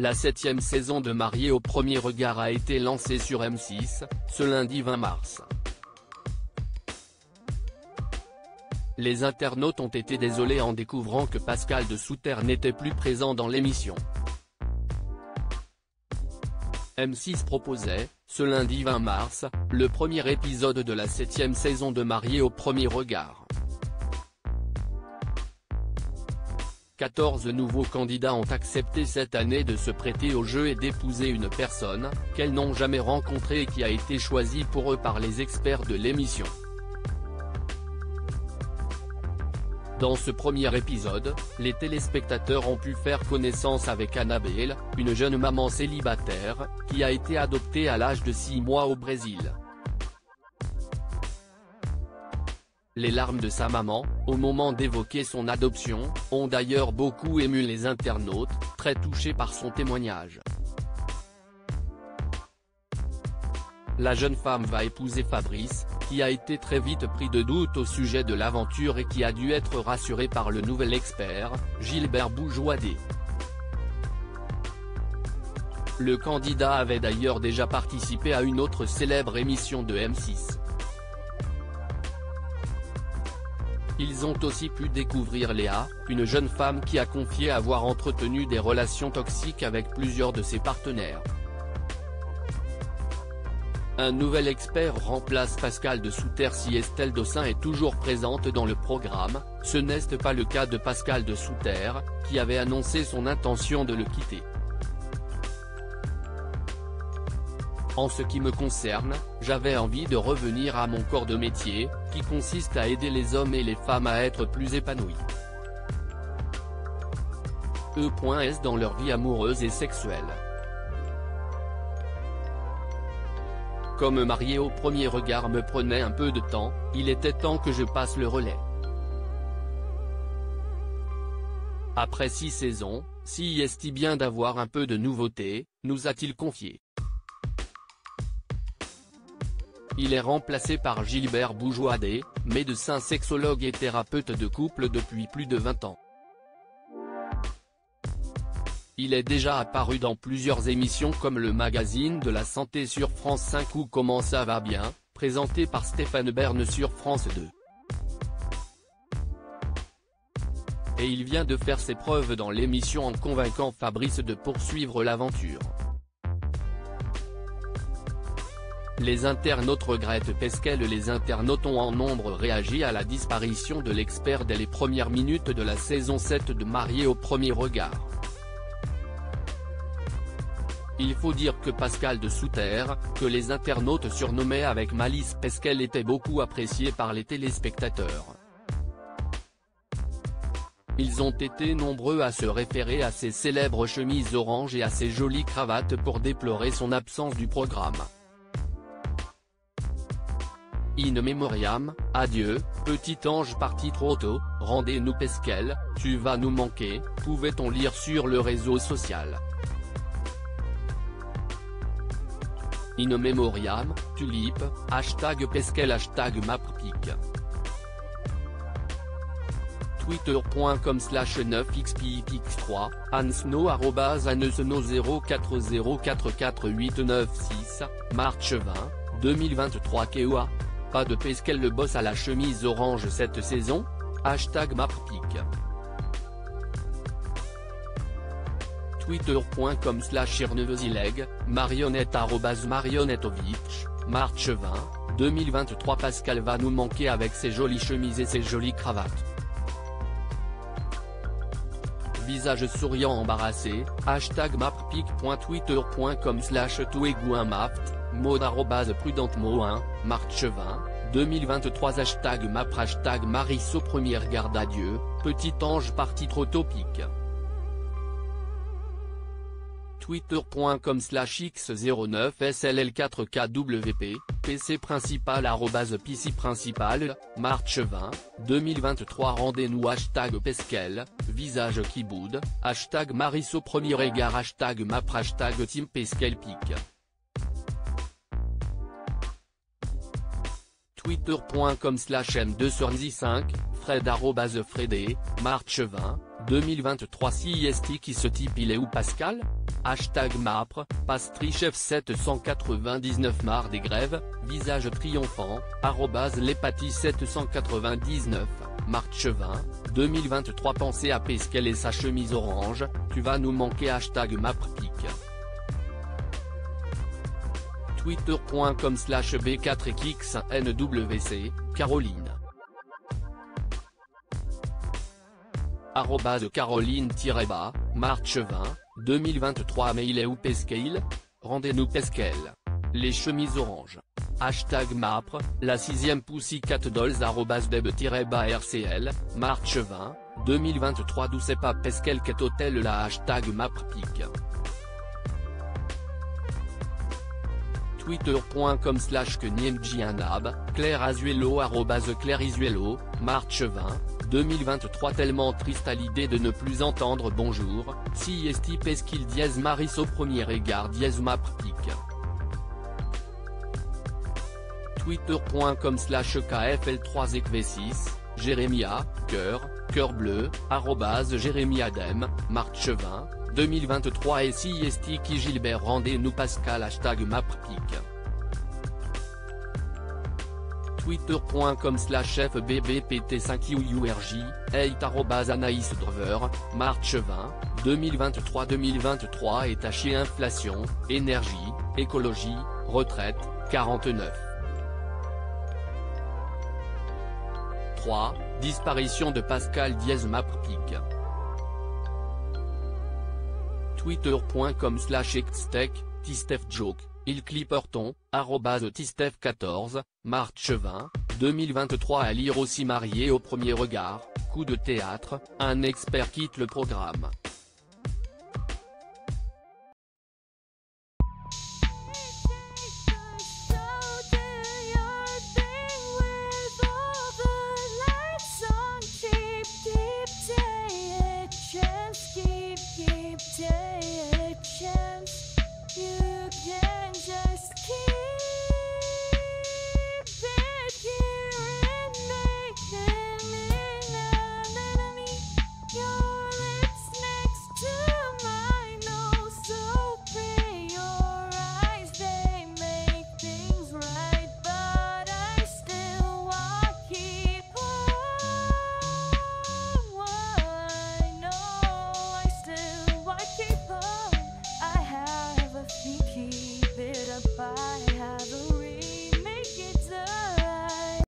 La 7e saison de Mariés au premier regard a été lancée sur M6, ce lundi 20 mars. Les internautes ont été désolés en découvrant que Pascal de Souter n'était plus présent dans l'émission. M6 proposait, ce lundi 20 mars, le premier épisode de la 7e saison de Mariés au premier regard. 14 nouveaux candidats ont accepté cette année de se prêter au jeu et d'épouser une personne, qu'elles n'ont jamais rencontrée et qui a été choisie pour eux par les experts de l'émission. Dans ce premier épisode, les téléspectateurs ont pu faire connaissance avec Annabelle, une jeune maman célibataire, qui a été adoptée à l'âge de 6 mois au Brésil. Les larmes de sa maman, au moment d'évoquer son adoption, ont d'ailleurs beaucoup ému les internautes, très touchés par son témoignage. La jeune femme va épouser Fabrice, qui a été très vite pris de doute au sujet de l'aventure et qui a dû être rassuré par le nouvel expert, Gilbert Boujouadé. Le candidat avait d'ailleurs déjà participé à une autre célèbre émission de M6. Ils ont aussi pu découvrir Léa, une jeune femme qui a confié avoir entretenu des relations toxiques avec plusieurs de ses partenaires. Un nouvel expert remplace Pascal de Souter si Estelle Dossin est toujours présente dans le programme, ce n'est pas le cas de Pascal de Souter, qui avait annoncé son intention de le quitter. En ce qui me concerne, j'avais envie de revenir à mon corps de métier, qui consiste à aider les hommes et les femmes à être plus épanouis. E.S dans leur vie amoureuse et sexuelle. Comme Mariés au premier regard me prenait un peu de temps, il était temps que je passe le relais. Après 6 saisons, si est bien d'avoir un peu de nouveauté, nous a-t-il confié. Il est remplacé par Gilbert Boujouadé, médecin sexologue et thérapeute de couple depuis plus de 20 ans. Il est déjà apparu dans plusieurs émissions comme le magazine de la santé sur France 5 ou Comment ça va bien, présenté par Stéphane Bern sur France 2. Et il vient de faire ses preuves dans l'émission en convainquant Fabrice de poursuivre l'aventure. Les internautes regrettent Pesquel. Les internautes ont en nombre réagi à la disparition de l'expert dès les premières minutes de la saison 7 de Mariés au premier regard. Il faut dire que Pascal de Souter, que les internautes surnommaient avec malice Pesquel, était beaucoup apprécié par les téléspectateurs. Ils ont été nombreux à se référer à ses célèbres chemises oranges et à ses jolies cravates pour déplorer son absence du programme. In memoriam, adieu, petit ange parti trop tôt, rendez-nous Pesquel, tu vas nous manquer, pouvait-on lire sur le réseau social. In memoriam, tulipe, hashtag Pesquel hashtag Mappic. Twitter.com/9xpipix3, ansno @anesno040448996, Marche 20, 2023 Keoa. Pas de Pesquel le boss à la chemise orange cette saison, hashtag Mappic. Twitter.com/irnevesileg, marionnette @marionnettovitch, Marche 20, 2023 Pascal va nous manquer avec ses jolies chemises et ses jolies cravates. Visage souriant embarrassé, hashtag mappic.twitter.com/touegouinmaft, mode @prudentemo1, Marche 20, 2023 hashtag map hashtag Marisso première garde adieu, petit ange parti trop topique. Twitter.com/x09SLL4KWP, PC principal @PC principal, Marche 20, 2023 rendez-nous hashtag Pesquel, visage qui boude, hashtag Marisso premier regard hashtag map hashtag Team Pesquel pic. Twitter.com/m2sornzi5, Fred @Fredé, March 20, 2023 CIST qui ce type il est où Pascal ? #Mapre, Pastrichef 799 marre des grèves, visage triomphant, @Lepati 799, March 20, 2023 pensez à Pesquel et sa chemise orange, tu vas nous manquer #Maprepic. Twitter.com/b4xnwc, Caroline. @Caroline-bas, March 20, 2023 mais il est où Pesquel ? Rendez-nous Pesquel. Les chemises oranges. #Mapre, la 6ème Pussycat Dolls @deb-rcl, March 20, 2023 d'où c'est pas Pesquel qu'est hôtel la #Maprepic. Twitter.com/Kenyemjianab, Claire Azuelo @Claire Isuelo, March 20, 2023 tellement triste à l'idée de ne plus entendre bonjour, CIST Pesquil dièse Mariso premier égard dièse Maprepic. Twitter.com/KFL3EQV6, Jérémia, cœur bleu, @JérémiaDem, March 20, 2023 et CIST qui Gilbert rendez-nous Pascal #Maprepic. Twitter.com/FBBPT5UURJ, 8 @Anaïs Drover, March 20, 2023 est taché inflation, énergie, écologie, retraite, 49. 3. Disparition de Pascal Maprepic. Twitter.com/Xtech, Tistefjoke, Il Clipperton, @Tistef14, March 20, 2023 à lire aussi marié au premier regard, coup de théâtre, un expert quitte le programme.